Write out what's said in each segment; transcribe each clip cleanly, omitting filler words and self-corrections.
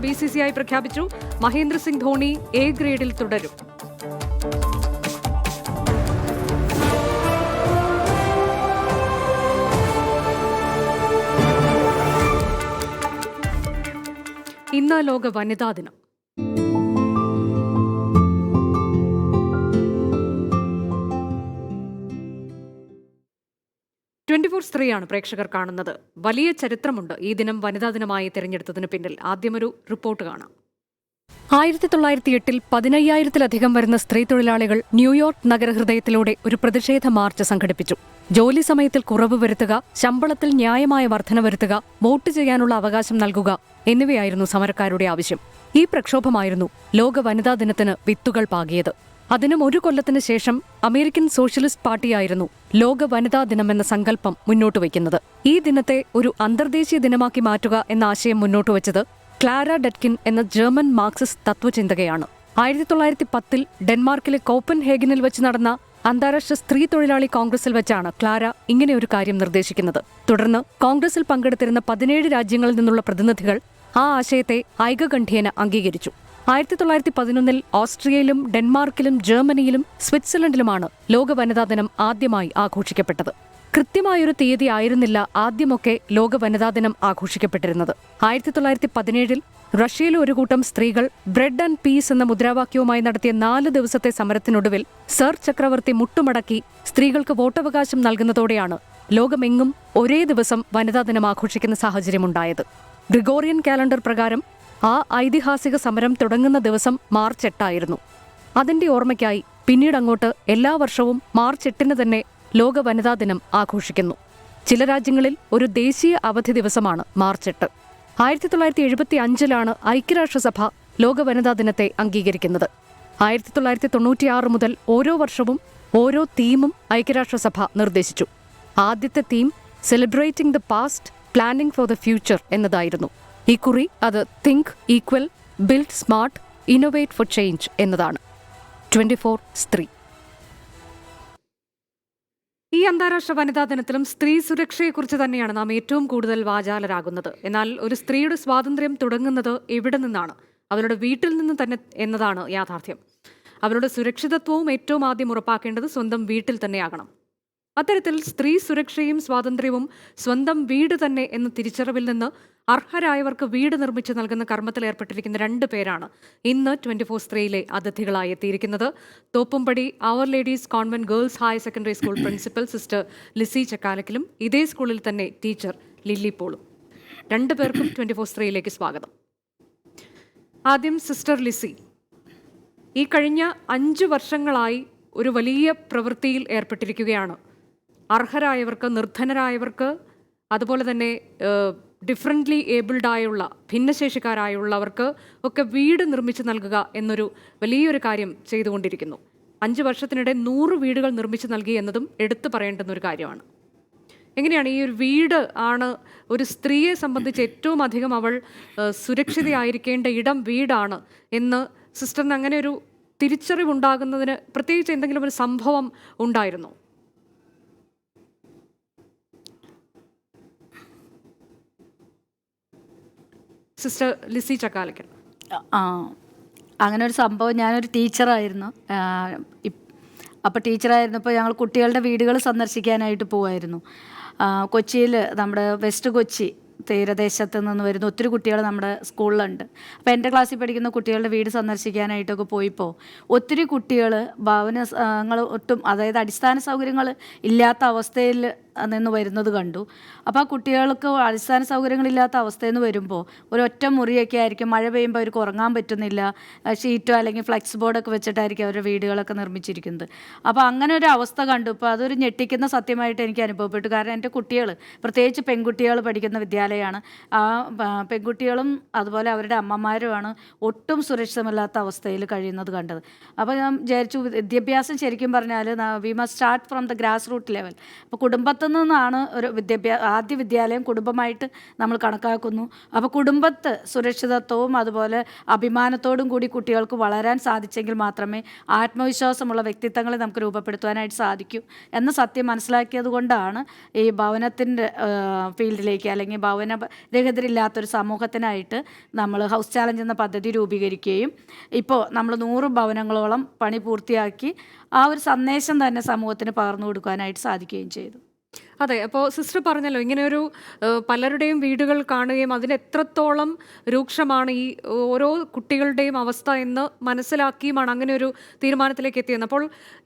BCCI പ്രഖ്യാപിച്ചു. Mahendra Singh Dhoni A ഗ്രേഡിൽ തുടരും. ഇന്ന് ലോക വനിതാ ദിനം. സ്ത്രീയാണ് പ്രേക്ഷകർ കാണുന്നത്. വലിയ ചരിത്രമുണ്ട് ഈ ദിനം വനിതാ ദിനമായി തിരഞ്ഞെടുത്തതിന് പിന്നിൽ. ആദ്യമൊരു റിപ്പോർട്ട് കാണാം. 1908 15,000-ലധികം വരുന്ന സ്ത്രീ തൊഴിലാളികൾ ന്യൂയോർക്ക് നഗരഹൃദയത്തിലൂടെ ഒരു പ്രതിഷേധ മാർച്ച് സംഘടിപ്പിച്ചു. ജോലി സമയത്തിൽ കുറവ് വരുത്തുക, ശമ്പളത്തിൽ ന്യായമായ വർധന വരുത്തുക, വോട്ട് ചെയ്യാനുള്ള അവകാശം നൽകുക എന്നിവയായിരുന്നു സമരക്കാരുടെ ആവശ്യം. ഈ പ്രക്ഷോഭമായിരുന്നു ലോക വനിതാ ദിനത്തിന് വിത്തുകൾ പാകിയത്. അതിനും ഒരു കൊല്ലത്തിന് ശേഷം അമേരിക്കൻ സോഷ്യലിസ്റ്റ് പാർട്ടിയായിരുന്നു ലോക വനിതാ ദിനമെന്ന സങ്കല്പം മുന്നോട്ട് വയ്ക്കുന്നത്. ഈ ദിനത്തെ ഒരു അന്തർദേശീയ ദിനമാക്കി മാറ്റുക എന്ന ആശയം മുന്നോട്ടുവച്ചത് ക്ലാര ഡെറ്റ്കിൻ എന്ന ജർമ്മൻ മാർക്സിസ്റ്റ് തത്വചിന്തകയാണ്. 1910 ഡെൻമാർക്കിലെ കോപ്പൻഹേഗനിൽ വെച്ച് നടന്ന അന്താരാഷ്ട്ര സ്ത്രീ തൊഴിലാളി കോൺഗ്രസിൽ വെച്ചാണ് ക്ലാര ഇങ്ങനെ ഒരു കാര്യം നിർദ്ദേശിക്കുന്നത്. തുടർന്ന് കോൺഗ്രസിൽ പങ്കെടുത്തിരുന്ന 17 രാജ്യങ്ങളിൽ നിന്നുള്ള പ്രതിനിധികൾ ആ ആശയത്തെ ഐകകണ്ഠ്യേന അംഗീകരിച്ചു. 1911 ഓസ്ട്രിയയിലും ഡെൻമാർക്കിലും ജർമ്മനിയിലും സ്വിറ്റ്സർലൻഡിലുമാണ് ലോക വനിതാ ദിനം ആദ്യമായി ആഘോഷിക്കപ്പെട്ടത്. കൃത്യമായൊരു തീയതി ആയിരുന്നില്ല ആദ്യമൊക്കെ ലോക വനിതാ ദിനം ആഘോഷിക്കപ്പെട്ടിരുന്നത്. 1917 റഷ്യയിലെ ഒരു കൂട്ടം സ്ത്രീകൾ ബ്രെഡ് ആൻഡ് പീസ് എന്ന മുദ്രാവാക്യവുമായി നടത്തിയ 4 ദിവസത്തെ സമരത്തിനൊടുവിൽ സർ ചക്രവർത്തി മുട്ടുമടക്കി സ്ത്രീകൾക്ക് വോട്ടവകാശം നൽകുന്നതോടെയാണ് ലോകമെങ്ങും ഒരേ ദിവസം വനിതാ ദിനം ആഘോഷിക്കുന്ന സാഹചര്യമുണ്ടായത്. ഗ്രിഗോറിയൻ കാലണ്ടർ പ്രകാരം ആ ഐതിഹാസിക സമരം തുടങ്ങുന്ന ദിവസം മാർച്ച് 8 ആയിരുന്നു. അതിന്റെ ഓർമ്മയ്ക്കായി പിന്നീടങ്ങോട്ട് എല്ലാ വർഷവും മാർച്ച് 8 തന്നെ ലോക വനിതാ ദിനം ആഘോഷിക്കുന്നു. ചില രാജ്യങ്ങളിൽ ഒരു ദേശീയ അവധി ദിവസമാണ് മാർച്ച് 8. 1975 ഐക്യരാഷ്ട്രസഭ ലോക വനിതാ ദിനത്തെ അംഗീകരിക്കുന്നത്. 1996 മുതൽ ഓരോ വർഷവും ഓരോ തീമും ഐക്യരാഷ്ട്രസഭ നിർദ്ദേശിച്ചു. ആദ്യത്തെ theme celebrating the past, planning for the future എന്നതായിരുന്നു. ഇക്കുറി അത് think equal, build smart, innovate four change എന്നതാണ്. 24 സ്ത്രീ. ഈ അന്താരാഷ്ട്ര വനിതാ ദിനത്തിലും സ്ത്രീ സുരക്ഷയെക്കുറിച്ച് തന്നെയാണ് നാം ഏറ്റവും കൂടുതൽ വാചാലരാകുന്നത്. എന്നാൽ ഒരു സ്ത്രീയുടെ സ്വാതന്ത്ര്യം തുടങ്ങുന്നത് എവിടെ നിന്നാണ്? അവരുടെ വീട്ടിൽ നിന്ന് തന്നെ എന്നതാണ് യാഥാർത്ഥ്യം. അവരുടെ സുരക്ഷിതത്വവും ഏറ്റവും ആദ്യം ഉറപ്പാക്കേണ്ടത് സ്വന്തം വീട്ടിൽ തന്നെയാകണം. അത്തരത്തിൽ സ്ത്രീ സുരക്ഷയും സ്വാതന്ത്ര്യവും സ്വന്തം വീട് തന്നെ എന്ന തിരിച്ചറിവിൽ നിന്ന് അർഹരായവർക്ക് വീട് നിർമ്മിച്ച് നൽകുന്ന കർമ്മത്തിൽ ഏർപ്പെട്ടിരിക്കുന്ന 2 പേരാണ് ഇന്ന് 24 സ്ത്രീയിലെ അതിഥികളായി എത്തിയിരിക്കുന്നത്. തോപ്പുംപടി അവർ ladies convent girls higher secondary school principal sister Lissy ചക്കാലക്കലും ഇതേ സ്കൂളിൽ തന്നെ ടീച്ചർ ലില്ലി പോളും. 2 പേർക്കും 24 സ്ത്രീയിലേക്ക് സ്വാഗതം. ആദ്യം സിസ്റ്റർ ലിസി, ഈ കഴിഞ്ഞ 5 വർഷങ്ങളായി ഒരു വലിയ പ്രവൃത്തിയിൽ ഏർപ്പെട്ടിരിക്കുകയാണ്. അർഹരായവർക്ക്, നിർധനരായവർക്ക്, അതുപോലെ തന്നെ ഡിഫറൻ്റ്ലി ഏബിൾഡായുള്ള ഭിന്നശേഷിക്കാരായുള്ളവർക്ക് ഒക്കെ വീട് നിർമ്മിച്ച് നൽകുക എന്നൊരു വലിയൊരു കാര്യം ചെയ്തുകൊണ്ടിരിക്കുന്നു. 5 വർഷത്തിനിടെ 100 വീടുകൾ നിർമ്മിച്ച് നൽകി എന്നതും എടുത്തു പറയേണ്ടുന്ന ഒരു കാര്യമാണ്. എങ്ങനെയാണ് ഈ ഒരു വീട് ആണ് ഒരു സ്ത്രീയെ സംബന്ധിച്ച് ഏറ്റവും അധികം അവൾ സുരക്ഷിതയായിരിക്കേണ്ട ഇടം വീടാണ് എന്ന് സിസ്റ്ററിന് അങ്ങനെ ഒരു തിരിച്ചറിവുണ്ടാകുന്നതിന് പ്രത്യേകിച്ച് എന്തെങ്കിലും ഒരു സംഭവം ഉണ്ടായിരുന്നോ? സിസ്റ്റർ ലിസി ചക്കാലക്കൽ. അങ്ങനെ ഒരു സംഭവം, ഞാനൊരു ടീച്ചറായിരുന്നു. അപ്പോൾ ടീച്ചറായിരുന്നപ്പോൾ ഞങ്ങൾ കുട്ടികളുടെ വീടുകൾ സന്ദർശിക്കാനായിട്ട് പോവായിരുന്നു. കൊച്ചിയിൽ, നമ്മുടെ വെസ്റ്റ് കൊച്ചി തീരദേശത്ത് നിന്ന് വരുന്ന ഒത്തിരി കുട്ടികൾ നമ്മുടെ സ്കൂളിലുണ്ട്. അപ്പോൾ എൻ്റെ ക്ലാസ്സിൽ പഠിക്കുന്ന കുട്ടികളുടെ വീട് സന്ദർശിക്കാനായിട്ടൊക്കെ പോയപ്പോൾ ഒത്തിരി കുട്ടികൾ ഭവനങ്ങൾ ഒട്ടും, അതായത് അടിസ്ഥാന സൗകര്യങ്ങൾ ഇല്ലാത്ത അവസ്ഥയിൽ നിന്ന് വരുന്നത് കണ്ടു. അപ്പോൾ ആ കുട്ടികൾക്ക് അടിസ്ഥാന സൗകര്യങ്ങളില്ലാത്ത അവസ്ഥയിൽ നിന്ന് വരുമ്പോൾ ഒരൊറ്റ മുറിയൊക്കെ ആയിരിക്കും, മഴ പെയ്യുമ്പോൾ അവർക്ക് ഉറങ്ങാൻ പറ്റുന്നില്ല, ഷീറ്റോ അല്ലെങ്കിൽ ഫ്ലെക്സ് ബോർഡൊക്കെ വെച്ചിട്ടായിരിക്കും അവരുടെ വീടുകളൊക്കെ നിർമ്മിച്ചിരിക്കുന്നത്. അപ്പോൾ അങ്ങനെ ഒരു അവസ്ഥ കണ്ടു. അപ്പോൾ അതൊരു ഞെട്ടിക്കുന്ന സത്യമായിട്ട് എനിക്ക് അനുഭവപ്പെട്ടു. കാരണം എൻ്റെ കുട്ടികൾ, പ്രത്യേകിച്ച് പെൺകുട്ടികൾ പഠിക്കുന്ന വിദ്യാലയമാണ്. ആ പെൺകുട്ടികളും അതുപോലെ അവരുടെ അമ്മമാരുമാണ് ഒട്ടും സുരക്ഷിതമല്ലാത്ത അവസ്ഥയിൽ കഴിയുന്നത് കണ്ടത്. അപ്പോൾ ഞാൻ വിചാരിച്ചു, വിദ്യാഭ്യാസം ശരിക്കും പറഞ്ഞാൽ we must start from the grass root level. അപ്പോൾ കുടുംബത്തിൽ നിന്നാണ് ഒരു ആദ്യ വിദ്യാലയം കുടുംബമായിട്ട് നമ്മൾ കണക്കാക്കുന്നു. അപ്പോൾ കുടുംബത്ത് സുരക്ഷിതത്വവും അതുപോലെ അഭിമാനത്തോടും കൂടി കുട്ടികൾക്ക് വളരാൻ സാധിച്ചെങ്കിൽ മാത്രമേ ആത്മവിശ്വാസമുള്ള വ്യക്തിത്വങ്ങളെ നമുക്ക് രൂപപ്പെടുത്തുവാനായിട്ട് സാധിക്കൂ എന്ന സത്യം മനസ്സിലാക്കിയത് കൊണ്ടാണ് ഈ ഭവനത്തിൻ്റെ ഫീൽഡിലേക്ക് അല്ലെങ്കിൽ രഹിതരില്ലാത്തൊരു സമൂഹത്തിനായിട്ട് നമ്മൾ ഹൗസ് ചാലഞ്ച് എന്ന പദ്ധതി രൂപീകരിക്കുകയും ഇപ്പോൾ നമ്മൾ 100 ഭവനങ്ങളോളം പണി പൂർത്തിയാക്കി ആ ഒരു സന്ദേശം തന്നെ സമൂഹത്തിന് പകർന്നു കൊടുക്കാനായിട്ട് സാധിക്കുകയും ചെയ്തു. അതെ, അപ്പോൾ സിസ്റ്റർ പറഞ്ഞല്ലോ ഇങ്ങനെയൊരു പലരുടെയും വീടുകൾ കാണുകയും അതിന് എത്രത്തോളം രൂക്ഷമാണ് ഈ ഓരോ കുട്ടികളുടെയും അവസ്ഥ എന്ന് മനസ്സിലാക്കിയുമാണ് അങ്ങനെ ഒരു തീരുമാനത്തിലേക്ക് എത്തിയത്. അപ്പോൾ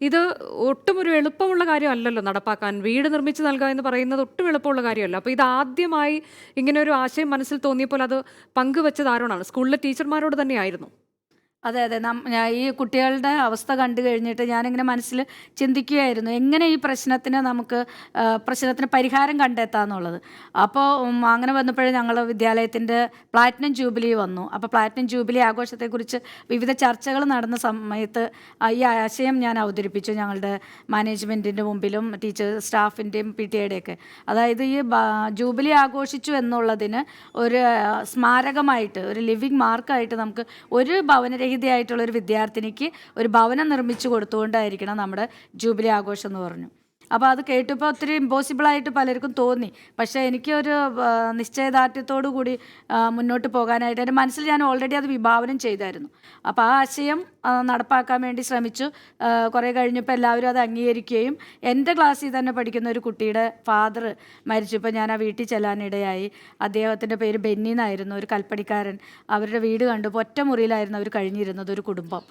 ഇത് ഒട്ടും ഒരു എളുപ്പമുള്ള കാര്യമല്ലല്ലോ നടപ്പാക്കാൻ. വീട് നിർമ്മിച്ച് നൽകുക എന്ന് പറയുന്നത് ഒട്ടും എളുപ്പമുള്ള കാര്യമല്ല. അപ്പോൾ ഇത് ആദ്യമായി ഇങ്ങനെ ഒരു ആശയം മനസ്സിൽ തോന്നിയപ്പോൾ അത് പങ്കുവെച്ചത് ആരോടാണ്? സ്കൂളിലെ ടീച്ചർമാരോട് തന്നെയായിരുന്നു. അതെ അതെ ഞാൻ ഈ കുട്ടികളുടെ അവസ്ഥ കണ്ടു കഴിഞ്ഞിട്ട് ഞാനിങ്ങനെ മനസ്സിൽ ചിന്തിക്കുകയായിരുന്നു, എങ്ങനെ ഈ പ്രശ്നത്തിന് പരിഹാരം കണ്ടെത്താന്നുള്ളത്. അപ്പോൾ അങ്ങനെ വന്നപ്പോഴേ ഞങ്ങൾ വിദ്യാലയത്തിൻ്റെ പ്ലാറ്റിനം ജൂബിലി വന്നു. അപ്പോൾ പ്ലാറ്റിനം ജൂബിലി ആഘോഷത്തെക്കുറിച്ച് വിവിധ ചർച്ചകൾ നടന്ന സമയത്ത് ഈ ആശയം ഞാൻ അവതരിപ്പിച്ചു ഞങ്ങളുടെ മാനേജ്മെൻറ്റിൻ്റെ മുമ്പിലും സ്റ്റാഫിൻ്റെയും PTA-യുടെയൊക്കെ. അതായത് ഈ ജൂബിലി ആഘോഷിച്ചു എന്നുള്ളതിന് ഒരു സ്മാരകമായിട്ട്, ഒരു ലിവിങ് മാർക്കായിട്ട് നമുക്ക് ഒരു ഭവനരഹിതയായിട്ടുള്ളൊരു വിദ്യാർത്ഥിനിക്ക് ഒരു ഭവനം നിർമ്മിച്ചു കൊടുത്തുകൊണ്ടായിരിക്കണം നമ്മുടെ ജൂബിലി ആഘോഷം എന്ന് പറഞ്ഞു. അപ്പോൾ അത് കേട്ടപ്പോൾ ഒത്തിരി ഇമ്പോസിബിളായിട്ട് പലർക്കും തോന്നി. പക്ഷേ എനിക്കൊരു നിശ്ചയദാർഢ്യത്തോടു കൂടി മുന്നോട്ട് പോകാനായിട്ട് എൻ്റെ മനസ്സിൽ ഞാൻ ഓൾറെഡി അത് വിഭാവനം ചെയ്തായിരുന്നു. അപ്പോൾ ആ ആശയം നടപ്പാക്കാൻ വേണ്ടി ശ്രമിച്ചു. കുറേ കഴിഞ്ഞപ്പോൾ എല്ലാവരും അത് അംഗീകരിക്കുകയും എൻ്റെ ക്ലാസ്സിൽ തന്നെ പഠിക്കുന്ന ഒരു കുട്ടിയുടെ ഫാദർ മരിച്ചപ്പോൾ ഞാൻ ആ വീട്ടിൽ ചെല്ലാനിടയായി. അദ്ദേഹത്തിൻ്റെ പേര് ബെന്നി എന്നായിരുന്നു, ഒരു കൽപ്പണിക്കാരൻ. അവരുടെ വീട് കണ്ടപ്പോൾ ഒറ്റ മുറിയിലായിരുന്നു അവർ കഴിഞ്ഞിരുന്നത്, ഒരു കുടുംബം.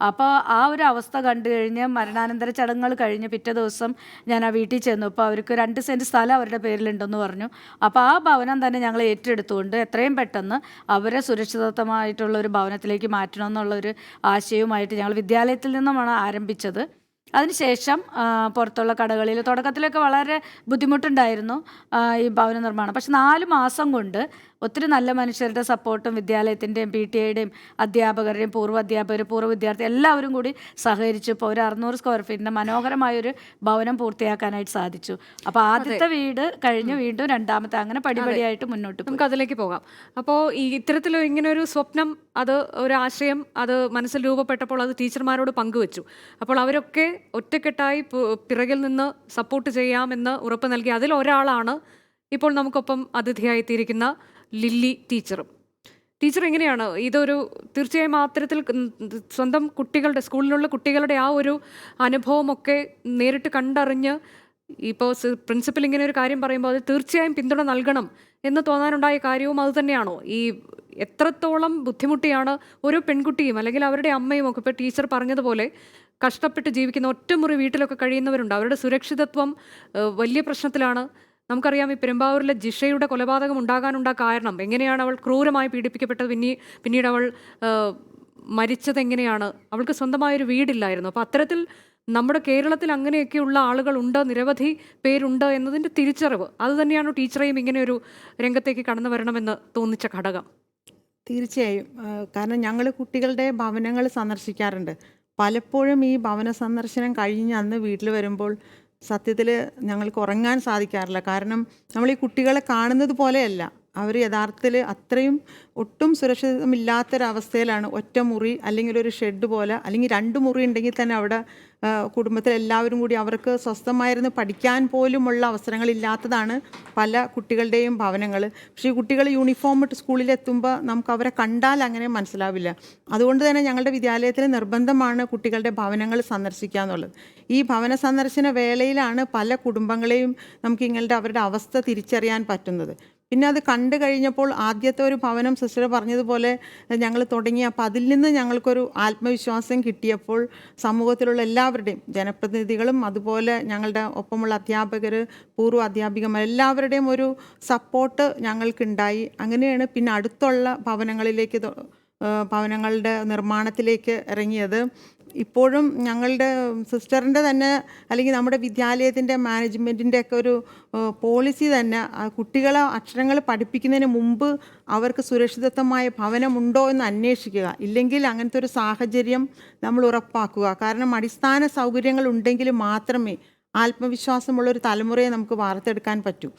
അപ്പോൾ ആ ഒരു അവസ്ഥ കണ്ടു കഴിഞ്ഞ് മരണാനന്തര ചടങ്ങുകൾ കഴിഞ്ഞ് പിറ്റേ ദിവസം ഞാൻ ആ വീട്ടിൽ ചെന്നു. അപ്പോൾ അവർക്ക് 2 സെൻറ്റ് സ്ഥലം അവരുടെ പേരിലുണ്ടെന്ന് പറഞ്ഞു. അപ്പോൾ ആ ഭവനം തന്നെ ഞങ്ങൾ ഏറ്റെടുത്തുകൊണ്ട് എത്രയും പെട്ടെന്ന് അവരെ സുരക്ഷിതത്വമായിട്ടുള്ള ഒരു ഭവനത്തിലേക്ക് മാറ്റണമെന്നുള്ളൊരു ആശയവുമായിട്ട് ഞങ്ങൾ വിദ്യാലയത്തിൽ നിന്നുമാണ് ആരംഭിച്ചത്. അതിനുശേഷം പുറത്തുള്ള കടകളിൽ തുടക്കത്തിലൊക്കെ വളരെ ബുദ്ധിമുട്ടുണ്ടായിരുന്നു ഈ ഭവന നിർമ്മാണം. പക്ഷെ 4 മാസം കൊണ്ട് ഒത്തിരി നല്ല മനുഷ്യരുടെ സപ്പോർട്ടും വിദ്യാലയത്തിൻ്റെയും PTA-യുടെയും അധ്യാപകരുടെയും പൂർവ്വ വിദ്യാർത്ഥി എല്ലാവരും കൂടി സഹകരിച്ചു. ഇപ്പോൾ ഒരു 600 സ്ക്വയർ ഫീറ്റിൻ്റെ മനോഹരമായൊരു ഭവനം പൂർത്തിയാക്കാനായിട്ട് സാധിച്ചു. അപ്പോൾ ആദ്യത്തെ വീട് കഴിഞ്ഞ് വീണ്ടും രണ്ടാമത്തെ, അങ്ങനെ പടിപടിയായിട്ട് മുന്നോട്ട് പോയി. നമുക്ക് അതിലേക്ക് പോകാം. അപ്പോൾ ഈ ഇത്തരത്തിൽ ഇങ്ങനെ ഒരു സ്വപ്നം, അത് ഒരു ആശയം അത് മനസ്സിൽ രൂപപ്പെട്ടപ്പോൾ അത് ടീച്ചർമാരോട് പങ്കുവെച്ചു. അപ്പോൾ അവരൊക്കെ ഒറ്റക്കെട്ടായി പിറകിൽ നിന്ന് സപ്പോർട്ട് ചെയ്യാമെന്ന് ഉറപ്പ് നൽകി. അതിലൊരാളാണ് ഇപ്പോൾ നമുക്കൊപ്പം അതിഥിയായിത്തീരിക്കുന്ന ലില്ലി ടീച്ചറും. ടീച്ചർ എങ്ങനെയാണ് ഇതൊരു തീർച്ചയായും അത്തരത്തിൽ സ്വന്തം കുട്ടികളുടെ, സ്കൂളിലുള്ള കുട്ടികളുടെ ആ ഒരു അനുഭവമൊക്കെ നേരിട്ട് കണ്ടറിഞ്ഞ് ഇപ്പോൾ പ്രിൻസിപ്പൽ ഇങ്ങനെ ഒരു കാര്യം പറയുമ്പോൾ അത് തീർച്ചയായും പിന്തുണ നൽകണം എന്ന് തോന്നാനുണ്ടായ കാര്യവും അതുതന്നെയാണോ? ഈ എത്രത്തോളം ബുദ്ധിമുട്ടിയാണ് ഒരു പെൺകുട്ടിയും അല്ലെങ്കിൽ അവരുടെ അമ്മയും ഒക്കെ ഇപ്പോൾ ടീച്ചർ പറഞ്ഞതുപോലെ കഷ്ടപ്പെട്ട് ജീവിക്കുന്ന ഒറ്റമുറി വീട്ടിലൊക്കെ കഴിയുന്നവരുണ്ട്. അവരുടെ സുരക്ഷിതത്വം വലിയ പ്രശ്നത്തിലാണ്. നമുക്കറിയാം ഈ പെരുമ്പാവൂരിലെ ജിഷയുടെ കൊലപാതകം ഉണ്ടാകാനുണ്ടായ കാരണം, എങ്ങനെയാണ് അവൾ ക്രൂരമായി പീഡിപ്പിക്കപ്പെട്ടത്, പിന്നീട് അവൾ മരിച്ചത് എങ്ങനെയാണ്, അവൾക്ക് സ്വന്തമായൊരു വീടില്ലായിരുന്നു. അപ്പോൾ അത്തരത്തിൽ നമ്മുടെ കേരളത്തിൽ അങ്ങനെയൊക്കെയുള്ള ആളുകളുണ്ട്, നിരവധി പേരുണ്ട് എന്നതിൻ്റെ തിരിച്ചറിവ് അത് തന്നെയാണ് ടീച്ചറെയും ഇങ്ങനെ ഒരു രംഗത്തേക്ക് കടന്നു വരണമെന്ന് തോന്നിച്ച ഘടകം? തീർച്ചയായും. കാരണം ഞങ്ങൾ കുട്ടികളുടെ ഭവനങ്ങൾ സന്ദർശിക്കാറുണ്ട്. പലപ്പോഴും ഈ ഭവന സന്ദർശനം കഴിഞ്ഞ് അന്ന് വീട്ടിൽ വരുമ്പോൾ സത്യത്തിൽ ഞങ്ങൾക്ക് ഉറങ്ങാൻ സാധിക്കാറില്ല. കാരണം നമ്മൾ ഈ കുട്ടികളെ കാണുന്നത് പോലെയല്ല, അവർ യഥാർത്ഥത്തിൽ അത്രയും ഒട്ടും സുരക്ഷിതമില്ലാത്തൊരവസ്ഥയിലാണ്. ഒറ്റ മുറി അല്ലെങ്കിൽ ഒരു ഷെഡ് പോലെ, അല്ലെങ്കിൽ 2 മുറി ഉണ്ടെങ്കിൽ തന്നെ അവിടെ കുടുംബത്തിലെല്ലാവരും കൂടി അവർക്ക് സ്വസ്ഥമായിരുന്നു പഠിക്കാൻ പോലുമുള്ള അവസരങ്ങളില്ലാത്തതാണ് പല കുട്ടികളുടെയും ഭവനങ്ങൾ. പക്ഷേ ഈ കുട്ടികൾ യൂണിഫോം ഇട്ട് സ്കൂളിലെത്തുമ്പോൾ നമുക്ക് അവരെ കണ്ടാൽ അങ്ങനെ മനസ്സിലാവില്ല. അതുകൊണ്ട് തന്നെ ഞങ്ങളുടെ വിദ്യാലയത്തിൽ നിർബന്ധമാണ് കുട്ടികളുടെ ഭവനങ്ങൾ സന്ദർശിക്കുക എന്നുള്ളത്. ഈ ഭവന സന്ദർശന വേളയിലാണ് പല കുടുംബങ്ങളെയും നമുക്ക് ഇങ്ങളുടെ അവരുടെ അവസ്ഥ തിരിച്ചറിയാൻ പറ്റുന്നത്. പിന്നെ അത് കണ്ടു കഴിഞ്ഞപ്പോൾ ആദ്യത്തെ ഒരു ഭവനം സിസ്റ്റർ പറഞ്ഞതുപോലെ ഞങ്ങൾ തുടങ്ങി. അപ്പോൾ അതിൽ നിന്ന് ഞങ്ങൾക്കൊരു ആത്മവിശ്വാസം കിട്ടിയപ്പോൾ സമൂഹത്തിലുള്ള എല്ലാവരുടെയും, ജനപ്രതിനിധികളും അതുപോലെ ഞങ്ങളുടെ ഒപ്പമുള്ള അധ്യാപകർ, പൂർവ്വ അധ്യാപികമാർ എല്ലാവരുടെയും ഒരു സപ്പോർട്ട് ഞങ്ങൾക്കുണ്ടായി. അങ്ങനെയാണ് പിന്നെ അടുത്തുള്ള ഭവനങ്ങളുടെ നിർമ്മാണത്തിലേക്ക് ഇറങ്ങിയത്. ഇപ്പോഴും ഞങ്ങളുടെ സിസ്റ്ററിൻ്റെ തന്നെ അല്ലെങ്കിൽ നമ്മുടെ വിദ്യാലയത്തിൻ്റെ മാനേജ്മെൻറ്റിൻ്റെ ഒക്കെ ഒരു പോളിസി തന്നെ കുട്ടികളെ അക്ഷരങ്ങൾ പഠിപ്പിക്കുന്നതിന് മുമ്പ് അവർക്ക് സുരക്ഷിതത്വമായ ഭവനമുണ്ടോ എന്ന് അന്വേഷിക്കുക, ഇല്ലെങ്കിൽ അങ്ങനത്തെ ഒരു സാഹചര്യം നമ്മൾ ഉറപ്പാക്കുക. കാരണം അടിസ്ഥാന സൗകര്യങ്ങൾ ഉണ്ടെങ്കിൽ മാത്രമേ ആത്മവിശ്വാസമുള്ളൊരു തലമുറയെ നമുക്ക് വാർത്തെടുക്കാൻ പറ്റൂ.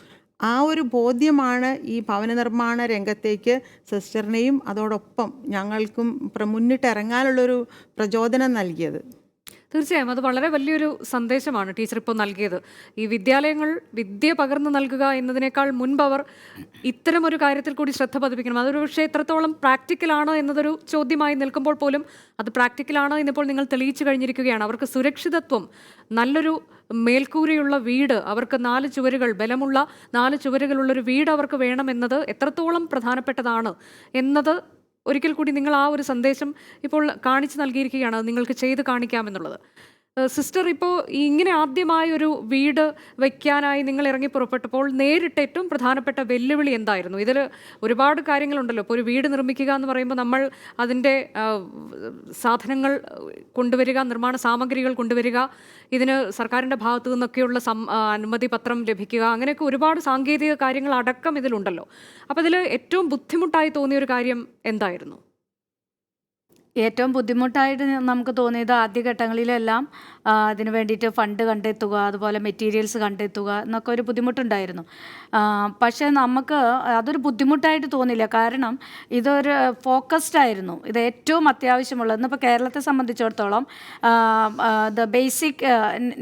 ആ ഒരു ബോധ്യമാണ് ഈ ഭവന നിർമ്മാണ രംഗത്തേക്ക് സിസ്റ്ററിനെയും അതോടൊപ്പം ഞങ്ങൾക്കും മുന്നിട്ടിറങ്ങാനുള്ളൊരു പ്രചോദനം നൽകിയത്. തീർച്ചയായും അത് വളരെ വലിയൊരു സന്ദേശമാണ് ടീച്ചർ ഇപ്പോൾ നൽകിയത്. ഈ വിദ്യാലയങ്ങൾ വിദ്യ പകർന്നു നൽകുക എന്നതിനേക്കാൾ മുൻപ് അവർ ഇത്തരമൊരു കാര്യത്തിൽ കൂടി ശ്രദ്ധ പതിപ്പിക്കണം. അതൊരു പക്ഷേ എത്രത്തോളം പ്രാക്ടിക്കലാണ് എന്നതൊരു ചോദ്യമായി നിൽക്കുമ്പോൾ പോലും അത് പ്രാക്ടിക്കലാണ് എന്നിപ്പോൾ നിങ്ങൾ തെളിയിച്ചു കഴിഞ്ഞിരിക്കുകയാണ്. അവർക്ക് സുരക്ഷിതത്വം, നല്ലൊരു മേൽക്കൂരയുള്ള വീട്, അവർക്ക് 4 ചുവരുകൾ, ബലമുള്ള 4 ചുവരുകളുള്ളൊരു വീട് അവർക്ക് വേണമെന്നത് എത്രത്തോളം പ്രധാനപ്പെട്ടതാണ് എന്നത് ഒരിക്കൽ കൂടി നിങ്ങൾ ആ ഒരു സന്ദേശം ഇപ്പോൾ കാണിച്ചു നൽകിയിരിക്കുകയാണ്. അത് നിങ്ങൾക്ക് ചെയ്ത് കാണിക്കാമെന്നുള്ളത്. സിസ്റ്റർ, ഇപ്പോൾ ഇങ്ങനെ ആദ്യമായി ഒരു വീട് വയ്ക്കാനായി നിങ്ങൾ ഇറങ്ങി പുറപ്പെട്ടപ്പോൾ നേരിട്ട ഏറ്റവും പ്രധാനപ്പെട്ട വെല്ലുവിളി എന്തായിരുന്നു? ഇതിൽ ഒരുപാട് കാര്യങ്ങളുണ്ടല്ലോ. ഇപ്പോൾ ഒരു വീട് നിർമ്മിക്കുക എന്ന് പറയുമ്പോൾ നമ്മൾ അതിൻ്റെ സാധനങ്ങൾ കൊണ്ടുവരിക, നിർമ്മാണ സാമഗ്രികൾ കൊണ്ടുവരിക, ഇതിന് സർക്കാരിൻ്റെ ഭാഗത്തു നിന്നൊക്കെയുള്ള അനുമതി പത്രം ലഭിക്കുക, അങ്ങനെയൊക്കെ ഒരുപാട് സാങ്കേതിക കാര്യങ്ങൾ അടക്കം ഇതിലുണ്ടല്ലോ. അപ്പോൾ ഇതിൽ ഏറ്റവും ബുദ്ധിമുട്ടായി തോന്നിയ ഒരു കാര്യം എന്തായിരുന്നു? ഏറ്റവും ബുദ്ധിമുട്ടായിട്ട് നമുക്ക് തോന്നിയത് ആദ്യഘട്ടങ്ങളിലെല്ലാം അതിന് വേണ്ടിയിട്ട് ഫണ്ട് കണ്ടെത്തുക, അതുപോലെ മെറ്റീരിയൽസ് കണ്ടെത്തുക എന്നൊക്കെ ഒരു ബുദ്ധിമുട്ടുണ്ടായിരുന്നു. പക്ഷേ നമുക്ക് അതൊരു ബുദ്ധിമുട്ടായിട്ട് തോന്നില്ല. കാരണം ഇതൊരു ഫോക്കസ്ഡ് ആയിരുന്നു. ഇത് ഏറ്റവും അത്യാവശ്യമുള്ളത്. ഇന്നിപ്പോൾ കേരളത്തെ സംബന്ധിച്ചിടത്തോളം ദ ബേസിക്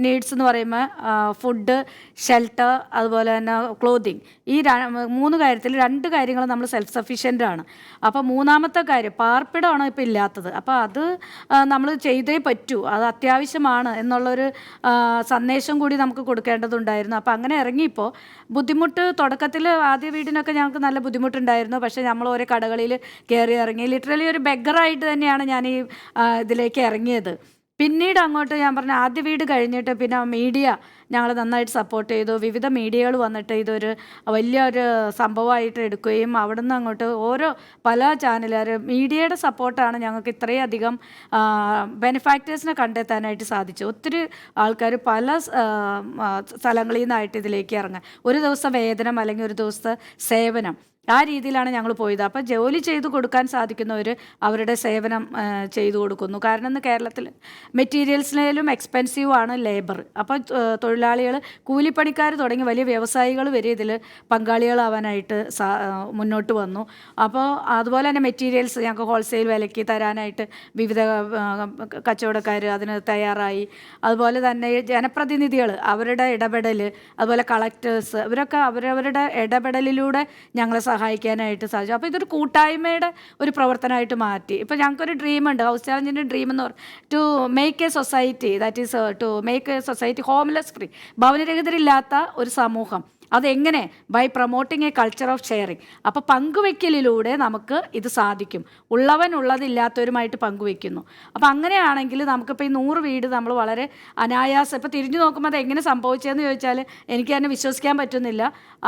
നീഡ്സ് എന്ന് പറയുമ്പോൾ ഫുഡ്, ഷെൽട്ടർ, അതുപോലെ തന്നെ ക്ലോത്തിങ്, ഈ 3 കാര്യത്തിൽ 2 കാര്യങ്ങൾ നമ്മൾ സെൽഫ് സഫീഷ്യൻ്റ് ആണ്. അപ്പോൾ മൂന്നാമത്തെ കാര്യം പാർപ്പിടമാണ് ഇപ്പോൾ ഇല്ലാത്തത്. അപ്പോൾ അത് നമ്മൾ ചെയ്തേ പറ്റൂ, അത് അത്യാവശ്യമാണ് എന്നുള്ളൊരു സന്ദേശം കൂടി നമുക്ക് കൊടുക്കേണ്ടതുണ്ടായിരുന്നു. അപ്പോൾ അങ്ങനെ ഇറങ്ങിയപ്പോൾ ബുദ്ധിമുട്ട് തുടക്കത്തിൽ ആദ്യ വീടിനൊക്കെ ഞങ്ങൾക്ക് നല്ല ബുദ്ധിമുട്ടുണ്ടായിരുന്നു. പക്ഷേ നമ്മൾ ഓരോ കടകളിൽ കയറി ഇറങ്ങി ലിറ്ററലി ഒരു ബെഗറായിട്ട് തന്നെയാണ് ഞാൻ ഈ ഇതിലേക്ക് ഇറങ്ങിയത്. പിന്നീട് അങ്ങോട്ട് ഞാൻ പറഞ്ഞ ആദ്യ വീട് കഴിഞ്ഞിട്ട് പിന്നെ മീഡിയ ഞങ്ങൾ നന്നായിട്ട് സപ്പോർട്ട് ചെയ്തു. വിവിധ മീഡിയകൾ വന്നിട്ട് ഇതൊരു വലിയൊരു സംഭവമായിട്ട് എടുക്കുകയും അവിടെ നിന്ന് അങ്ങോട്ട് പല ചാനലുകാർ മീഡിയയുടെ സപ്പോർട്ടാണ് ഞങ്ങൾക്ക് ഇത്രയധികം ബെനിഫാക്ടേഴ്സിനെ കണ്ടെത്താനായിട്ട് സാധിച്ചു. ഒത്തിരി ആൾക്കാർ പല സ്ഥലങ്ങളിൽ നിന്നായിട്ട് ഇതിലേക്ക് ഇറങ്ങാൻ, ഒരു ദിവസം വേതനം അല്ലെങ്കിൽ ഒരു ദിവസത്തെ സേവനം, ആ രീതിയിലാണ് ഞങ്ങൾ പോയത്. അപ്പോൾ ജോലി ചെയ്തു കൊടുക്കാൻ സാധിക്കുന്നവർ അവരുടെ സേവനം ചെയ്തു കൊടുക്കുന്നു. കാരണം ഇന്ന് കേരളത്തിൽ മെറ്റീരിയൽസിലും എക്സ്പെൻസീവ് ആണ് ലേബർ. അപ്പോൾ തൊഴിലാളികൾ, കൂലിപ്പണിക്കാർ തുടങ്ങി വലിയ വ്യവസായികൾ വരെ ഇതിൽ പങ്കാളികളാവാനായിട്ട് മുന്നോട്ട് വന്നു. അപ്പോൾ അതുപോലെ തന്നെ മെറ്റീരിയൽസ് ഞങ്ങൾക്ക് ഹോൾസെയിൽ വിലയ്ക്ക് തരാനായിട്ട് വിവിധ കച്ചവടക്കാർ അതിന് തയ്യാറായി. അതുപോലെ തന്നെ ജനപ്രതിനിധികൾ, അവരുടെ ഇടപെടൽ, അതുപോലെ കളക്ടേഴ്സ്, ഇവരൊക്കെ അവരവരുടെ ഇടപെടലിലൂടെ ഞങ്ങളെ സഹായിക്കാനായിട്ട് സാധിച്ചു. അപ്പോൾ ഇതൊരു കൂട്ടായ്മയുടെ ഒരു പ്രവർത്തനമായിട്ട് മാറ്റി. ഇപ്പോൾ ഞങ്ങൾക്കൊരു ഡ്രീമുണ്ട്, ഹൗസ് ചാലഞ്ചിൻ്റെ ഡ്രീം എന്ന് പറഞ്ഞാൽ to make a society, that is to make a society homeless free, ഭവനരഹിതരില്ലാത്ത ഒരു സമൂഹം. അതെങ്ങനെ? By promoting a culture of sharing. അപ്പോൾ പങ്കുവെക്കലിലൂടെ നമുക്ക് ഇത് സാധിക്കും. ഉള്ളവൻ ഉള്ളതില്ലാത്തവരുമായിട്ട് പങ്കുവെക്കുന്നു. അപ്പോൾ അങ്ങനെയാണെങ്കിൽ നമുക്കിപ്പോൾ ഈ 100 വീട് നമ്മൾ വളരെ അനായാസം, ഇപ്പോൾ തിരിഞ്ഞു നോക്കുമ്പോൾ അത് എങ്ങനെ സംഭവിച്ചതെന്ന് ചോദിച്ചാൽ എനിക്ക് തന്നെ വിശ്വസിക്കാൻ പറ്റുന്നില്ല.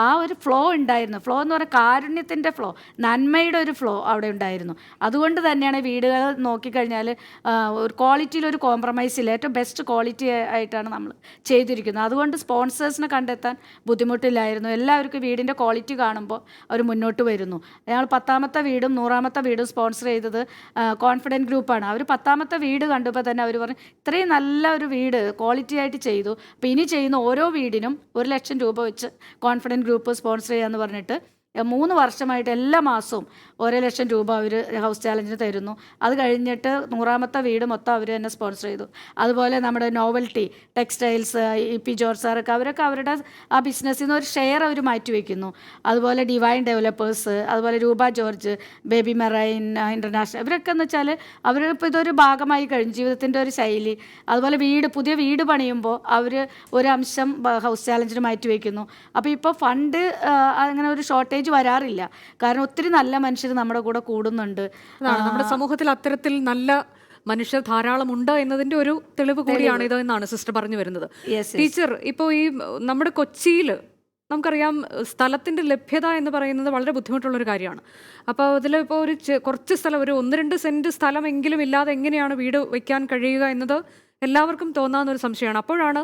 ആ ഒരു ഫ്ലോ ഉണ്ടായിരുന്നു. ഫ്ലോ എന്ന് പറഞ്ഞാൽ കാരുണ്യത്തിൻ്റെ ഫ്ലോ, നന്മയുടെ ഒരു ഫ്ലോ അവിടെ ഉണ്ടായിരുന്നു. അതുകൊണ്ട് തന്നെയാണ് വീടുകൾ നോക്കിക്കഴിഞ്ഞാൽ ഒരു ക്വാളിറ്റിയിൽ ഒരു കോംപ്രമൈസ് ഇല്ല, ഏറ്റവും ബെസ്റ്റ് ക്വാളിറ്റി ആയിട്ടാണ് നമ്മൾ ചെയ്തിരിക്കുന്നത്. അതുകൊണ്ട് സ്പോൺസേഴ്സിനെ കണ്ടെത്താൻ ബുദ്ധിമുട്ടില്ലായിരുന്നു. എല്ലാവർക്കും വീടിൻ്റെ ക്വാളിറ്റി കാണുമ്പോൾ അവർ മുന്നോട്ട് വരുന്നു. ഞങ്ങൾ 10ാമത്തെ വീടും 100ാമത്തെ വീടും സ്പോൺസർ ചെയ്തത് കോൺഫിഡൻറ്റ് ഗ്രൂപ്പാണ്. അവർ 10ാമത്തെ വീട് കണ്ടപ്പോൾ തന്നെ അവർ പറഞ്ഞു ഇത്രയും നല്ല ഒരു വീട് ക്വാളിറ്റി ആയിട്ട് ചെയ്തു, അപ്പോൾ ഇനി ചെയ്യുന്ന ഓരോ വീടിനും 1 ലക്ഷം രൂപ വെച്ച് കോൺഫിഡൻറ്റ് ഗ്രൂപ്പ് സ്പോൺസർ ചെയ്യാമെന്ന് പറഞ്ഞിട്ട് 3 വർഷമായിട്ട് എല്ലാ മാസവും 1 ലക്ഷം രൂപ അവർ ഹൗസ് ചാലഞ്ചിന് തരുന്നു. അത് കഴിഞ്ഞിട്ട് 100ാമത്തെ വീട് മൊത്തം അവർ തന്നെ സ്പോൺസർ ചെയ്തു. അതുപോലെ നമ്മുടെ നോവൽറ്റി ടെക്സ്റ്റൈൽസ്, പി ജോർജ് സാറൊക്കെ അവരൊക്കെ അവരുടെ ആ ബിസിനസ്സിൽ നിന്ന് ഒരു ഷെയർ അവർ മാറ്റിവെക്കുന്നു. അതുപോലെ ഡിവൈൻ ഡെവലപ്പേഴ്സ്, അതുപോലെ രൂപ ജോർജ്, ബേബി മെറൈൻ ഇൻ്റർനാഷണൽ, ഇവരൊക്കെ എന്ന് വെച്ചാൽ അവരിപ്പോൾ ഇതൊരു ഭാഗമായി കഴിഞ്ഞു, ജീവിതത്തിൻ്റെ ഒരു ശൈലി. അതുപോലെ പുതിയ വീട് പണിയുമ്പോൾ അവർ ഒരു അംശം ഹൗസ് ചാലഞ്ചിന് മാറ്റിവെക്കുന്നു. അപ്പോൾ ഇപ്പോൾ ഫണ്ട് അങ്ങനെ ഒരു ഷോർട്ടേജ് വരാറില്ല. കാരണം ഒത്തിരി നല്ല മനുഷ്യർ നമ്മുടെ കൂടെ കൂടുന്നുണ്ട്. നമ്മുടെ സമൂഹത്തിൽ അത്തരത്തിൽ നല്ല മനുഷ്യർ ധാരാളം ഉണ്ട് എന്നതിന്റെ ഒരു തെളിവ് കൂടിയാണ് ഇത് എന്നാണ് സിസ്റ്റർ പറഞ്ഞു വരുന്നത്. ടീച്ചർ, ഇപ്പോൾ ഈ നമ്മുടെ കൊച്ചിയിൽ നമുക്കറിയാം സ്ഥലത്തിൻ്റെ ലഭ്യത എന്ന് പറയുന്നത് വളരെ ബുദ്ധിമുട്ടുള്ളൊരു കാര്യമാണ്. അപ്പോൾ അതിലിപ്പോൾ കുറച്ച് സ്ഥലം, ഒരു 1-2 സെൻറ്റ് സ്ഥലമെങ്കിലും ഇല്ലാതെ എങ്ങനെയാണ് വീട് വയ്ക്കാൻ കഴിയുക എന്നത് എല്ലാവർക്കും തോന്നാവുന്നൊരു സംശയമാണ്. അപ്പോഴാണ്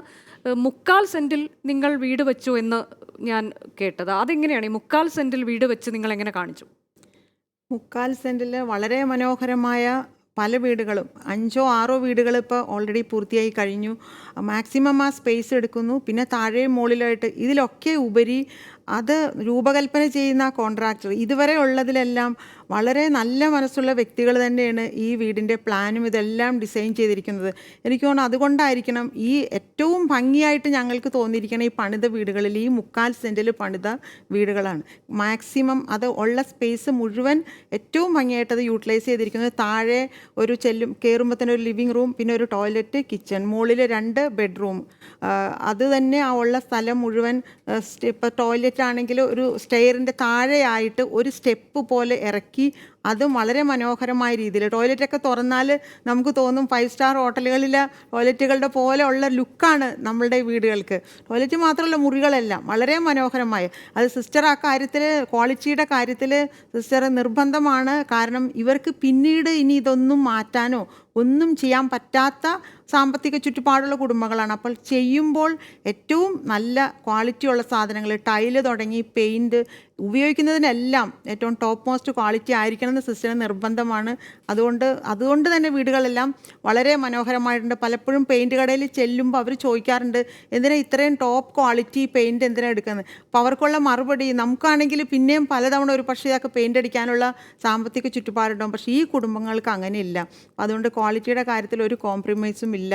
3/4 സെൻറ്റിൽ നിങ്ങൾ വീട് വെച്ചു എന്ന് ഞാൻ കേട്ടത്. അതെങ്ങനെയാണ് ഈ 3/4 സെൻറ്റിൽ വീട് വെച്ച് നിങ്ങൾ എങ്ങനെ കാണിച്ചു? 3/4 സെൻറ്റിൽ വളരെ മനോഹരമായ പല വീടുകളും 5ഓ 6ഓ വീടുകൾ ഇപ്പോൾ ഓൾറെഡി പൂർത്തിയായി കഴിഞ്ഞു. മാക്സിമം ആ സ്പേസ് എടുക്കുന്നു. പിന്നെ താഴെ മുകളിലായിട്ട് ഇതിലൊക്കെ ഉപരി അത് രൂപകൽപ്പന ചെയ്യുന്ന കോൺട്രാക്ടർ ഇതുവരെ ഉള്ളതിലെല്ലാം വളരെ നല്ല മനസ്സുള്ള വ്യക്തികൾ തന്നെയാണ് ഈ വീടിൻ്റെ പ്ലാനും ഇതെല്ലാം ഡിസൈൻ ചെയ്തിരിക്കുന്നത്. എനിക്ക് തോന്നുന്നു അതുകൊണ്ടായിരിക്കണം ഈ ഏറ്റവും ഭംഗിയായിട്ട് ഞങ്ങൾക്ക് തോന്നിയിരിക്കണം ഈ പണിത വീടുകളിൽ ഈ 3/4 സെൻറ്റിൽ പണിത വീടുകളാണ്. മാക്സിമം അത് ഉള്ള സ്പേസ് മുഴുവൻ ഏറ്റവും ഭംഗിയായിട്ട് അത് യൂട്ടിലൈസ് ചെയ്തിരിക്കുന്നത്. താഴെ ഒരു കയറുമ്പോൾ തന്നെ ഒരു ലിവിങ് റൂം, പിന്നെ ഒരു ടോയ്ലറ്റ്, കിച്ചൺ, മുകളിൽ 2 ബെഡ്റൂം. അത് തന്നെ ആ ഉള്ള സ്ഥലം മുഴുവൻ ഇപ്പോൾ ടോയ്ലറ്റ് ആണെങ്കിൽ ഒരു സ്റ്റെയറിൻ്റെ താഴെയായിട്ട് ഒരു സ്റ്റെപ്പ് പോലെ ഇറക്കി അതും വളരെ മനോഹരമായ രീതിയിൽ ടോയ്ലറ്റൊക്കെ തുറന്നാൽ നമുക്ക് തോന്നും 5 സ്റ്റാർ ഹോട്ടലുകളിലെ ടോയ്ലറ്റുകളുടെ പോലെ ഉള്ള ലുക്കാണ് നമ്മളുടെ വീടുകൾക്ക്. ടോയ്ലറ്റ് മാത്രമല്ല, മുറികളെല്ലാം വളരെ മനോഹരമായ. അത് സിസ്റ്റർ ആ കാര്യത്തിൽ, ക്വാളിറ്റിയുടെ കാര്യത്തിൽ സിസ്റ്റർ നിർബന്ധമാണ്. കാരണം ഇവർക്ക് പിന്നീട് ഇനി ഇതൊന്നും മാറ്റാനോ ഒന്നും ചെയ്യാൻ പറ്റാത്ത സാമ്പത്തിക ചുറ്റുപാടുള്ള കുടുംബങ്ങളാണ്. അപ്പോൾ ചെയ്യുമ്പോൾ ഏറ്റവും നല്ല ക്വാളിറ്റിയുള്ള സാധനങ്ങൾ, ടൈല് തുടങ്ങി പെയിൻറ്റ് ഉപയോഗിക്കുന്നതിനെല്ലാം ഏറ്റവും ടോപ്പ് മോസ്റ്റ് ക്വാളിറ്റി ആയിരിക്കണം എന്ന് സിസ്റ്ററിന് നിർബന്ധമാണ്. അതുകൊണ്ട് തന്നെ വീടുകളെല്ലാം വളരെ മനോഹരമായിട്ടുണ്ട്. പലപ്പോഴും പെയിൻറ്റ് കടയിൽ ചെല്ലുമ്പോൾ അവർ ചോദിക്കാറുണ്ട്, എന്തിനാ ഇത്രയും ടോപ്പ് ക്വാളിറ്റി പെയിൻറ്റ് എന്തിനാണ് എടുക്കുന്നത്? അപ്പോൾ അവർക്കുള്ള മറുപടി, നമുക്കാണെങ്കിൽ പിന്നെയും പലതവണ ഒരു പക്ഷേ ഇതൊക്കെ പെയിൻറ്റ് അടിക്കാനുള്ള സാമ്പത്തിക ചുറ്റുപാടുണ്ടാകും, പക്ഷേ ഈ കുടുംബങ്ങൾക്ക് അങ്ങനെയില്ല. അതുകൊണ്ട് ക്വാളിറ്റിയുടെ കാര്യത്തിൽ ഒരു കോംപ്രമൈസും ഇല്ല.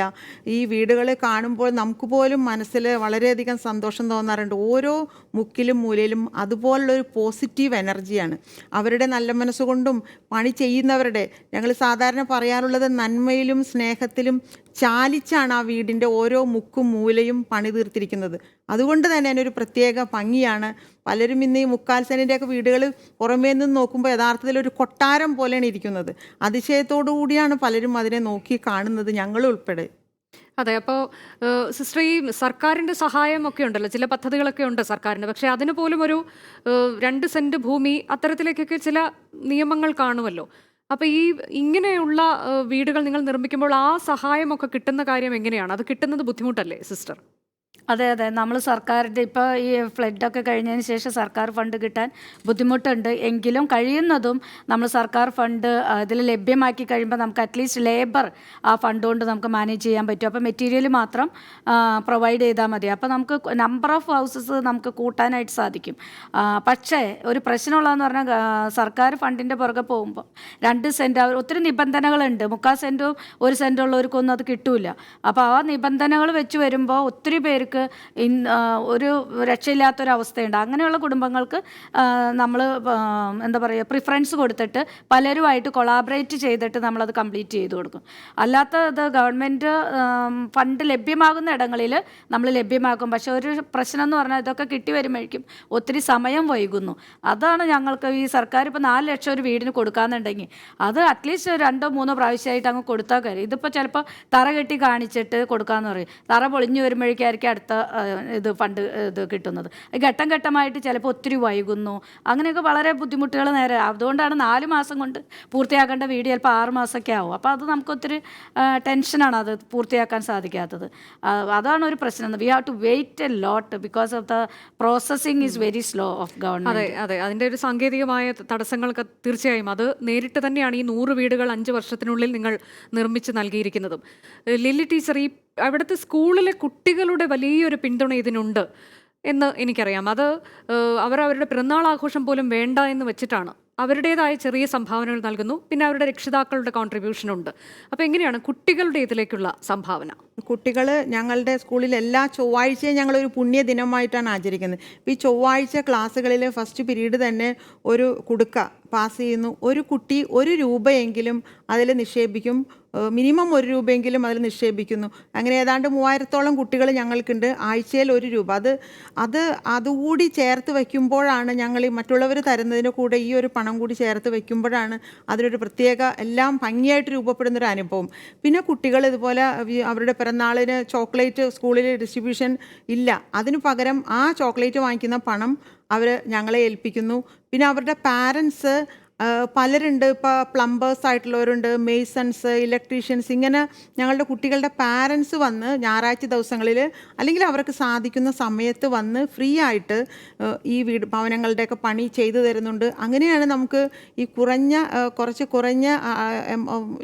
ഈ വീടുകൾ കാണുമ്പോൾ നമുക്ക് പോലും മനസ്സിൽ വളരെയധികം സന്തോഷം തോന്നാറുണ്ട്. ഓരോ മുക്കിലും മൂലയിലും അതുപോലുള്ളൊരു പോസിറ്റീവ് എനർജിയാണ്. അവരുടെ നല്ല മനസ്സുകൊണ്ടും പണി ചെയ്യുന്നവരുടെ, ഞങ്ങൾ സാധാരണ പറയാറുള്ളത്, നന്മയിലും സ്നേഹത്തിലും ചാലിച്ചാണ് ആ വീടിൻ്റെ ഓരോ മുക്കും മൂലയും പണി തീർത്തിരിക്കുന്നത്. അതുകൊണ്ട് തന്നെ അതിനൊരു പ്രത്യേക ഭംഗിയാണ്. പലരും ഇന്ന് ഈ 3/4 സെൻറ്റിൻ്റെയൊക്കെ വീടുകൾ പുറമേ നിന്ന് നോക്കുമ്പോൾ യഥാർത്ഥത്തിൽ ഒരു കൊട്ടാരം പോലെയാണ് ഇരിക്കുന്നത്. അതിശയത്തോടു കൂടിയാണ് പലരും അതിനെ നോക്കി കാണുന്നത്, ഞങ്ങളുൾപ്പെടെ. അതെ. അപ്പോൾ സിസ്റ്റർ, ഈ സർക്കാരിൻ്റെ സഹായമൊക്കെ ഉണ്ടല്ലോ, ചില പദ്ധതികളൊക്കെ ഉണ്ട് സർക്കാരിന്. പക്ഷേ അതിന് പോലും ഒരു 2 സെൻറ്റ് ഭൂമി അത്തരത്തിലേക്കൊക്കെ ചില നിയമങ്ങൾ കാണുമല്ലോ. അപ്പോൾ ഈ ഇങ്ങനെയുള്ള വീടുകൾ നിങ്ങൾ നിർമ്മിക്കുമ്പോൾ ആ സഹായമൊക്കെ കിട്ടുന്ന കാര്യം എങ്ങനെയാണ്? അത് കിട്ടുന്നത് ബുദ്ധിമുട്ടല്ലേ സിസ്റ്റർ? അതെ, നമ്മൾ സർക്കാരിൻ്റെ ഇപ്പോൾ ഈ ഫ്ലഡൊക്കെ കഴിഞ്ഞതിന് ശേഷം സർക്കാർ ഫണ്ട് കിട്ടാൻ ബുദ്ധിമുട്ടുണ്ട്. എങ്കിലും കഴിയുന്നതും നമ്മൾ സർക്കാർ ഫണ്ട് ഇതിൽ ലഭ്യമാക്കി കഴിയുമ്പോൾ നമുക്ക് അറ്റ്ലീസ്റ്റ് ലേബർ ആ ഫണ്ട് കൊണ്ട് നമുക്ക് മാനേജ് ചെയ്യാൻ പറ്റും. അപ്പോൾ മെറ്റീരിയൽ മാത്രം പ്രൊവൈഡ് ചെയ്താൽ മതി. അപ്പോൾ നമുക്ക് നമ്പർ ഓഫ് ഹൗസസ് നമുക്ക് കൂട്ടാനായിട്ട് സാധിക്കും. പക്ഷേ ഒരു പ്രശ്നമുള്ളതെന്ന് പറഞ്ഞാൽ സർക്കാർ ഫണ്ടിൻ്റെ പുറകെ പോകുമ്പോൾ 2 സെൻറ്റ് ഒത്തിരി നിബന്ധനകളുണ്ട്. 3/4 സെൻറ്റും 1 സെൻറ്റും ഉള്ളവർക്കൊന്നും അത് കിട്ടില്ല. അപ്പോൾ ആ നിബന്ധനകൾ വെച്ച് വരുമ്പോൾ ഒത്തിരി പേർക്ക് ഒരു രക്ഷയില്ലാത്തൊരവസ്ഥയുണ്ട്. അങ്ങനെയുള്ള കുടുംബങ്ങൾക്ക് നമ്മൾ എന്താ പറയുക, പ്രിഫറൻസ് കൊടുത്തിട്ട് പലരുമായിട്ട് കൊളാബറേറ്റ് ചെയ്തിട്ട് നമ്മളത് കംപ്ലീറ്റ് ചെയ്ത് കൊടുക്കും. അല്ലാത്തത് ഗവൺമെൻറ് ഫണ്ട് ലഭ്യമാകുന്ന ഇടങ്ങളിൽ നമ്മൾ ലഭ്യമാക്കും. പക്ഷേ ഒരു പ്രശ്നം എന്ന് പറഞ്ഞാൽ ഇതൊക്കെ കിട്ടി വരുമ്പോഴേക്കും ഒത്തിരി സമയം വൈകുന്നു. അതാണ് ഞങ്ങൾക്ക് ഈ സർക്കാർ ഇപ്പോൾ 4 ലക്ഷം ഒരു വീടിന് കൊടുക്കാമെന്നുണ്ടെങ്കിൽ അത് അറ്റ്ലീസ്റ്റ് 2-3 പ്രാവശ്യമായിട്ട് അങ്ങ് കൊടുത്താൽ കാര്യം. ഇതിപ്പോൾ ചിലപ്പോൾ തറ കെട്ടി കാണിച്ചിട്ട് കൊടുക്കാമെന്ന് പറയും. തറ പൊളിഞ്ഞു വരുമ്പോഴേക്കായിരിക്കും അടുത്ത ഇത് ഫണ്ട് ഇത് കിട്ടുന്നത്. ഘട്ടം ഘട്ടമായിട്ട് ചിലപ്പോൾ ഒത്തിരി വൈകുന്നു. അങ്ങനെയൊക്കെ വളരെ ബുദ്ധിമുട്ടുകൾ നേരെ. അതുകൊണ്ടാണ് 4 മാസം കൊണ്ട് പൂർത്തിയാക്കേണ്ട വീട് ചിലപ്പോൾ 6 മാസമൊക്കെ ആവും. അപ്പോൾ അത് നമുക്കൊത്തിരി ടെൻഷനാണ് അത് പൂർത്തിയാക്കാൻ സാധിക്കാത്തത്. അതാണ് ഒരു പ്രശ്നം. We have to wait a lot because of the processing is very slow of government. അതെ, അതിൻ്റെ ഒരു സാങ്കേതികമായ തടസ്സങ്ങൾക്ക് തീർച്ചയായും അത് നേരിട്ട് തന്നെയാണ് ഈ 100 വീടുകൾ 5 വർഷത്തിനുള്ളിൽ നിങ്ങൾ നിർമ്മിച്ച് നൽകിയിരിക്കുന്നതും. ലില്ലി ടീച്ചർ, ഈ അവിടുത്തെ സ്കൂളിലെ കുട്ടികളുടെ വലിയൊരു പിന്തുണ ഇതിനുണ്ട് എന്ന് എനിക്കറിയാം. അത് അവരുടെ പിറന്നാൾ ആഘോഷം പോലും വേണ്ട എന്ന് വെച്ചിട്ടാണ് അവരുടേതായ ചെറിയ സംഭാവനകൾ നൽകുന്നു. പിന്നെ അവരുടെ രക്ഷിതാക്കളുടെ കോൺട്രിബ്യൂഷനുണ്ട്. അപ്പോൾ എങ്ങനെയാണ് കുട്ടികളുടെ ഇതിലേക്കുള്ള സംഭാവന? കുട്ടികൾ ഞങ്ങളുടെ സ്കൂളിൽ എല്ലാ ചൊവ്വാഴ്ചയും ഞങ്ങളൊരു പുണ്യ ദിനമായിട്ടാണ് ആചരിക്കുന്നത്. ഈ ചൊവ്വാഴ്ച ക്ലാസ്സുകളിൽ ഫസ്റ്റ് പീരീഡ് തന്നെ ഒരു കുടുക്ക പാസ് ചെയ്യുന്നു. ഒരു കുട്ടി 1 രൂപയെങ്കിലും അതിൽ നിക്ഷേപിക്കും. മിനിമം 1 രൂപയെങ്കിലും അതിൽ നിക്ഷേപിക്കുന്നു. അങ്ങനെ ഏതാണ്ട് 3000-ഓളം കുട്ടികൾ ഞങ്ങൾക്കുണ്ട്. ആഴ്ചയിൽ 1 രൂപ. അതുകൂടി ചേർത്ത് വയ്ക്കുമ്പോഴാണ് ഞങ്ങൾ ഈ മറ്റുള്ളവർ തരുന്നതിന് കൂടെ ഈ ഒരു പണം കൂടി ചേർത്ത് വയ്ക്കുമ്പോഴാണ് അതിനൊരു പ്രത്യേക എല്ലാം ഭംഗിയായിട്ട് രൂപപ്പെടുന്നൊരു അനുഭവം. പിന്നെ കുട്ടികൾ ഇതുപോലെ അവരുടെ പിറന്നാളിന് ചോക്ലേറ്റ് സ്കൂളിൽ ഡിസ്ട്രിബ്യൂഷൻ ഇല്ല. അതിനു പകരം ആ ചോക്ലേറ്റ് വാങ്ങിക്കുന്ന പണം അവർ ഞങ്ങളെ ഏൽപ്പിക്കുന്നു. പിന്നെ അവരുടെ പാരൻസ് പലരുണ്ട്, ഇപ്പോൾ പ്ലംബേഴ്സ് ആയിട്ടുള്ളവരുണ്ട്, മേസൺസ്, ഇലക്ട്രീഷ്യൻസ്, ഇങ്ങനെ ഞങ്ങളുടെ കുട്ടികളുടെ പാരൻസ് വന്ന് ഞായറാഴ്ച ദിവസങ്ങളിൽ അല്ലെങ്കിൽ അവർക്ക് സാധിക്കുന്ന സമയത്ത് വന്ന് ഫ്രീ ആയിട്ട് ഈ ഭവനങ്ങളുടെയൊക്കെ പണി ചെയ്തു തരുന്നുണ്ട്. അങ്ങനെയാണ് നമുക്ക് ഈ കുറച്ച് കുറഞ്ഞ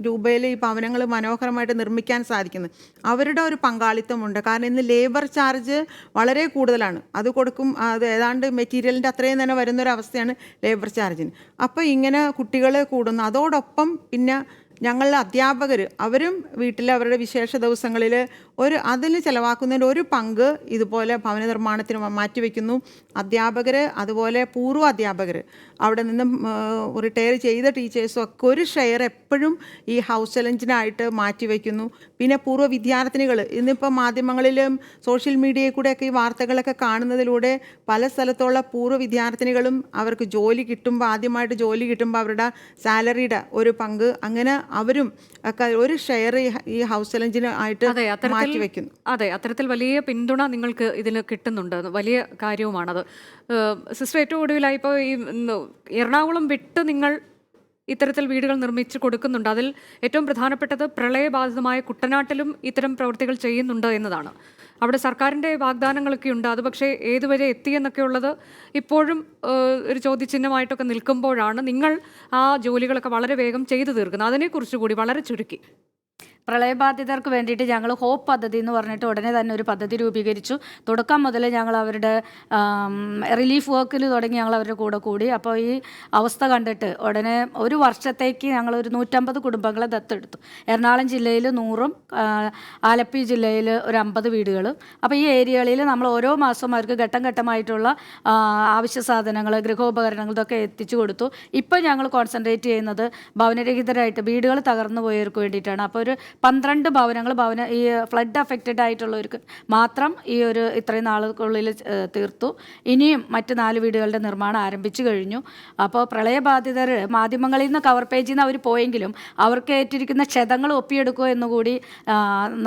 രൂപയിൽ ഈ ഭവനങ്ങൾ മനോഹരമായിട്ട് നിർമ്മിക്കാൻ സാധിക്കുന്നത്. അവരുടെ ഒരു പങ്കാളിത്തമുണ്ട്. കാരണം ഇന്ന് ലേബർ ചാർജ് വളരെ കൂടുതലാണ്. അത് കൊടുക്കും, അത് ഏതാണ്ട് മെറ്റീരിയലിൻ്റെ അത്രയും തന്നെ വരുന്നൊരവസ്ഥയാണ് ലേബർ ചാർജിന്. അപ്പോൾ ഇങ്ങനെ കുട്ടികൾ കൂടുന്നു. അതോടൊപ്പം പിന്നെ ഞങ്ങൾ അധ്യാപകർ അവരും വീട്ടിൽ അവരുടെ വിശേഷ ദിവസങ്ങളിൽ അതിന് ചിലവാക്കുന്നതിൻ്റെ ഒരു പങ്ക് ഇതുപോലെ ഭവന നിർമ്മാണത്തിന് മാറ്റിവെക്കുന്നു. അധ്യാപകർ, അതുപോലെ പൂർവ്വ അധ്യാപകർ, അവിടെ നിന്നും റിട്ടയർ ചെയ്ത ടീച്ചേഴ്സും ഒക്കെ ഒരു ഷെയർ എപ്പോഴും ഈ ഹൗസ് ചലഞ്ചിനായിട്ട് മാറ്റിവെക്കുന്നു. പിന്നെ പൂർവ്വ വിദ്യാർത്ഥിനികൾ ഇന്നിപ്പോൾ മാധ്യമങ്ങളിലും സോഷ്യൽ മീഡിയയിൽ കൂടെയൊക്കെ ഈ വാർത്തകളൊക്കെ കാണുന്നതിലൂടെ പല സ്ഥലത്തുള്ള പൂർവ്വ വിദ്യാർത്ഥിനികളും അവർക്ക് ജോലി കിട്ടുമ്പോൾ, ആദ്യമായിട്ട് ജോലി കിട്ടുമ്പോൾ അവരുടെ സാലറിയുടെ ഒരു പങ്ക്, അങ്ങനെ അവരും ഒക്കെ ഒരു ഷെയർ ഈ ഹൗസ് ചലഞ്ചിന് ആയിട്ട് മാറ്റിവെക്കുന്നു. അതെ, അത്തരത്തിൽ വലിയ പിന്തുണ നിങ്ങൾക്ക് ഇതിന് കിട്ടുന്നുണ്ട്, വലിയ കാര്യവുമാണത്. സിസ്റ്റർ, ഏറ്റവും ഒടുവിലായി ഇപ്പോൾ ഈ എറണാകുളം വിട്ട് നിങ്ങൾ ഇത്തരത്തിൽ വീടുകൾ നിർമ്മിച്ച് കൊടുക്കുന്നുണ്ട്. അതിൽ ഏറ്റവും പ്രധാനപ്പെട്ടത് പ്രളയബാധിതമായ കുട്ടനാട്ടിലും ഇത്തരം പ്രവൃത്തികൾ ചെയ്യുന്നുണ്ട് എന്നതാണ്. അവിടെ സർക്കാരിൻ്റെ വാഗ്ദാനങ്ങളൊക്കെ ഉണ്ട്. അത് പക്ഷേ ഏതുവരെ എത്തിയെന്നൊക്കെ ഉള്ളത് ഇപ്പോഴും ഒരു ചോദ്യചിഹ്നമായിട്ടൊക്കെ നിൽക്കുമ്പോഴാണ് നിങ്ങൾ ആ ജോലികളൊക്കെ വളരെ വേഗം ചെയ്തു തീർക്കുന്നത്. അതിനെക്കുറിച്ച് കൂടി വളരെ ചുരുക്കി. പ്രളയബാധിതർക്ക് വേണ്ടിയിട്ട് ഞങ്ങൾ ഹോപ്പ് പദ്ധതി എന്ന് പറഞ്ഞിട്ട് ഉടനെ തന്നെ ഒരു പദ്ധതി രൂപീകരിച്ചു. തുടക്കം മുതൽ ഞങ്ങൾ അവരുടെ റിലീഫ് വർക്കിൽ തുടങ്ങി ഞങ്ങൾ അവരുടെ കൂടെ കൂടി. അപ്പോൾ ഈ അവസ്ഥ കണ്ടിട്ട് ഉടനെ ഒരു വർഷത്തേക്ക് ഞങ്ങളൊരു 150 കുടുംബങ്ങളെ ദത്തെടുത്തു. എറണാകുളം ജില്ലയിൽ 100ഉം ആലപ്പി ജില്ലയിൽ ഒരു 50 വീടുകളും. അപ്പോൾ ഈ ഏരിയകളിൽ നമ്മൾ ഓരോ മാസവും അവർക്ക് ഘട്ടം ഘട്ടമായിട്ടുള്ള ആവശ്യ സാധനങ്ങൾ, ഗൃഹോപകരണങ്ങൾ ഇതൊക്കെ എത്തിച്ചു കൊടുത്തു. ഇപ്പോൾ ഞങ്ങൾ കോൺസെൻട്രേറ്റ് ചെയ്യുന്നത് ഭവനരഹിതരായിട്ട് വീടുകൾ തകർന്നു പോയവർക്ക് വേണ്ടിയിട്ടാണ്. അപ്പോൾ ഒരു 12 ഭവനങ്ങൾ ഈ ഫ്ലഡ് അഫക്റ്റഡ് ആയിട്ടുള്ളവർക്ക് മാത്രം ഈ ഒരു ഇത്രയും നാളുകളിൽ തീർത്തു. ഇനിയും മറ്റ് 4 വീടുകളുടെ നിർമ്മാണം ആരംഭിച്ചു കഴിഞ്ഞു. അപ്പോൾ പ്രളയബാധിതർ മാധ്യമങ്ങളിൽ നിന്ന് കവർ പേജിൽ നിന്ന് അവർ പോയെങ്കിലും അവർക്ക് ഏറ്റിരിക്കുന്ന ക്ഷതങ്ങൾ ഒപ്പിയെടുക്കുക എന്നുകൂടി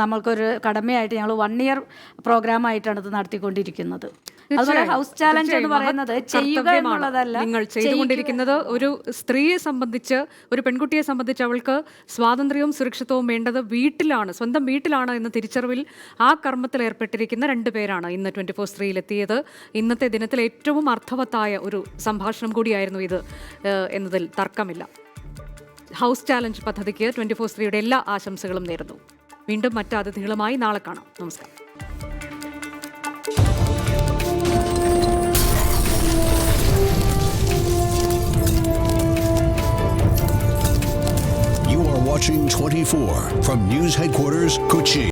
നമ്മൾക്കൊരു കടമയായിട്ട് ഞങ്ങൾ 1 ഇയർ പ്രോഗ്രാമായിട്ടാണ് ഇത് നടത്തിക്കൊണ്ടിരിക്കുന്നത്. അതുപോലെ ഹൗസ് ചാലഞ്ച് എന്ന് പറയുന്നത് ചെയ്യുക എന്നുള്ളതല്ല, നിങ്ങൾ ചെയ്തുകൊണ്ടിരിക്കുന്നത് ഒരു സ്ത്രീയെ സംബന്ധിച്ച്, ഒരു പെൺകുട്ടിയെ സംബന്ധിച്ച് അവൾക്ക് സ്വാതന്ത്ര്യവും സുരക്ഷിതവും വേണ്ടത് വീട്ടിലാണ്, സ്വന്തം വീട്ടിലാണ് എന്ന തിരിച്ചറിവിൽ ആ കർമ്മത്തിൽ ഏർപ്പെട്ടിരിക്കുന്ന 2 പേരാണ് ഇന്ന് 24/3 ഇന്നത്തെ ദിനത്തിൽ ഏറ്റവും അർത്ഥവത്തായ ഒരു സംഭാഷണം കൂടിയായിരുന്നു ഇത് എന്നതിൽ തർക്കമില്ല. ഹൗസ് ചാലഞ്ച് പദ്ധതിക്ക് 24/3 എല്ലാ ആശംസകളും നേരുന്നു. വീണ്ടും മറ്റ് അതിഥികളുമായി നാളെ കാണാം. നമസ്കാരം. Watching 24 from News Headquarters, Kochi.